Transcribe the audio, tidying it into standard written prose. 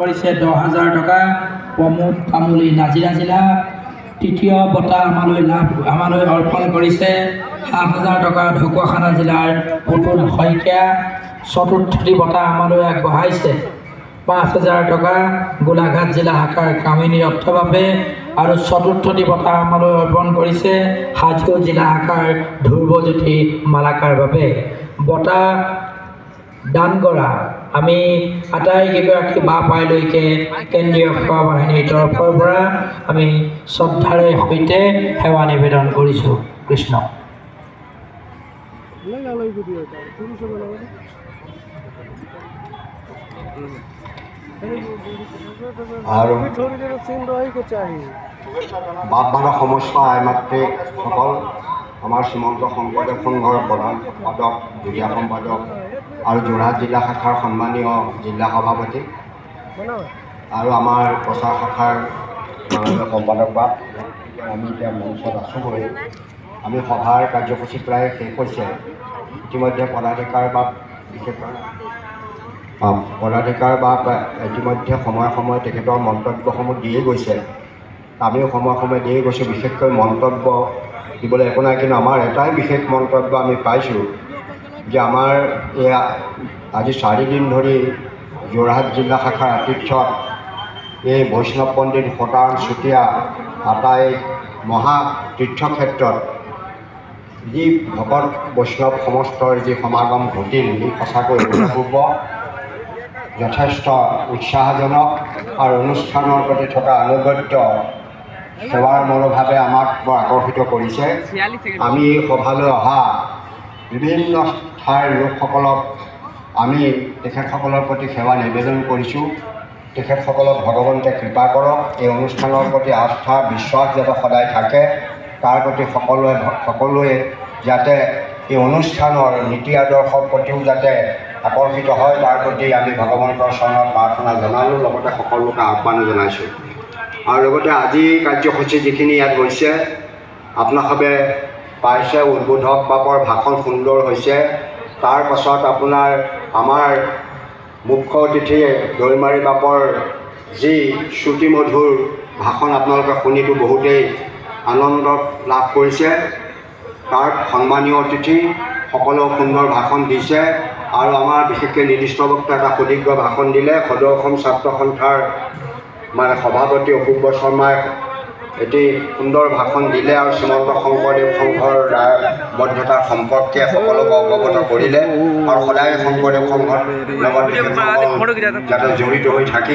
কৰিছে 10,000 টকা। প্ৰমোদ তামুলী নাজিৰা জিলা। তৃতীয় বঁটা আমালৈ অৰ্পণ কৰিছে 7,000 টকা ঢকুৱাখানা জিলাৰ পুতুল শইকীয়া। চতুৰ্থটি বঁটা আমালৈ আগবঢ়াইছে 5,000 টকা গোলাঘাট জিলা শাখাৰ কামিনী ৰথবাবে। আৰু চতুৰ্থটি বঁটা আমালৈ অৰ্পণ কৰিছে হাজো জিলা শাখাৰ ধ্ৰুৱজ্যোতি মালাকাৰ বাবে। বঁটা দান কৰা আমি আটাইকেইগৰাকী বাপাইলৈকে কেন্দ্ৰীয় সেৱা বাহিনীৰ তৰফৰ পৰা আমি শ্ৰদ্ধাৰে সৈতে সেৱা নিবেদন কৰিছোঁ। কৃষ্ণ। আৰু বাপমানৰ সমস্যা আইমাতৃসকল, আমাৰ শ্ৰীমন্ত শংকৰদেৱ সংঘৰ প্ৰধান সম্পাদক, জিলা সম্পাদক আৰু যোৰহাট জিলা শাখাৰ সন্মানীয় জিলা সভাপতি আৰু আমাৰ প্ৰচাৰ শাখাৰ সম্পাদক বা আমি এতিয়া মঞ্চত আছোঁ গৈ আমি সভাৰ কাৰ্যসূচী প্ৰায় শেষ হৈছে। ইতিমধ্যে পদাধিকাৰ বা ইতিমধ্যে সময়ে সময়ে তেখেতৰ মন্তব্যসমূহ দিয়ে গৈছে। আমিও সময়ে সময়ে দিয়ে গৈছোঁ। বিশেষকৈ মন্তব্য দিবলৈ একো নাই, কিন্তু আমাৰ এটাই বিশেষ মন্তব্য আমি পাইছোঁ যে আমাৰ এয়া আজি 4 দিন ধৰি যোৰহাট জিলা শাখাৰ আতিথ্যত এই বৈষ্ণৱ পণ্ডিত সতাৰাম চুতীয়া আটাই মহা তীৰ্থক্ষেত্ৰত যি ভকত বৈষ্ণৱ সমষ্টৰ যি সমাগম ঘটিল, ই সঁচাকৈ অভূতপূৰ্ব, যথেষ্ট উৎসাহজনক আৰু অনুষ্ঠানৰ প্ৰতি থকা আনুগত্য সেৱাৰ মনোভাৱে আমাক বৰ আকৰ্ষিত কৰিছে। আমি এই সভালৈ অহা বিভিন্ন ঠাইৰ লোকসকলক আমি তেখেতসকলৰ প্ৰতি সেৱা নিবেদন কৰিছোঁ। তেখেতসকলক ভগৱন্তে কৃপা কৰক, এই অনুষ্ঠানৰ প্ৰতি আস্থা বিশ্বাস যাতে সদায় থাকে, তাৰ প্ৰতি সকলোৱে যাতে এই অনুষ্ঠানৰ নীতি আদৰ্শৰ প্ৰতিও যাতে আকৰ্ষিত হয়, তাৰ প্ৰতি আমি ভগৱন্তৰ চৰণত প্ৰাৰ্থনা জনালোঁ। লগতে সকলোকে আহ্বানো জনাইছোঁ। আৰু লগতে আজি কাৰ্যসূচী যিখিনি ইয়াত হৈছে আপোনালোকে পাইছে, উদ্বোধক বাপৰ ভাষণ সুন্দৰ হৈছে। তাৰ পাছত আপোনাৰ আমাৰ মুখ্য অতিথি দৈমাৰী বাপৰ যি শ্ৰুতিমধুৰ ভাষণ আপোনালোকে শুনিতো বহুতেই আনন্দ লাভ কৰিছে। তাৰ সন্মানীয় অতিথি সকলেও সুন্দৰ ভাষণ দিছে। আৰু আমাৰ বিশেষকৈ নিৰ্দিষ্ট বক্তা এটা সুদীৰ্ঘ ভাষণ দিলে সদৌ অসম ছাত্ৰ সন্থাৰ সভাপতি অপূৰ্ব শৰ্মাই এটি সুন্দৰ ভাষণ দিলে আৰু শ্ৰীমন্ত শংকৰদেৱ সংঘৰ দায়বদ্ধতাৰ সম্পৰ্কে সকলোকে অৱগত কৰিলে। আৰু সদায় শংকৰদেৱ সংঘৰ লগত যাতে জড়িত হৈ থাকি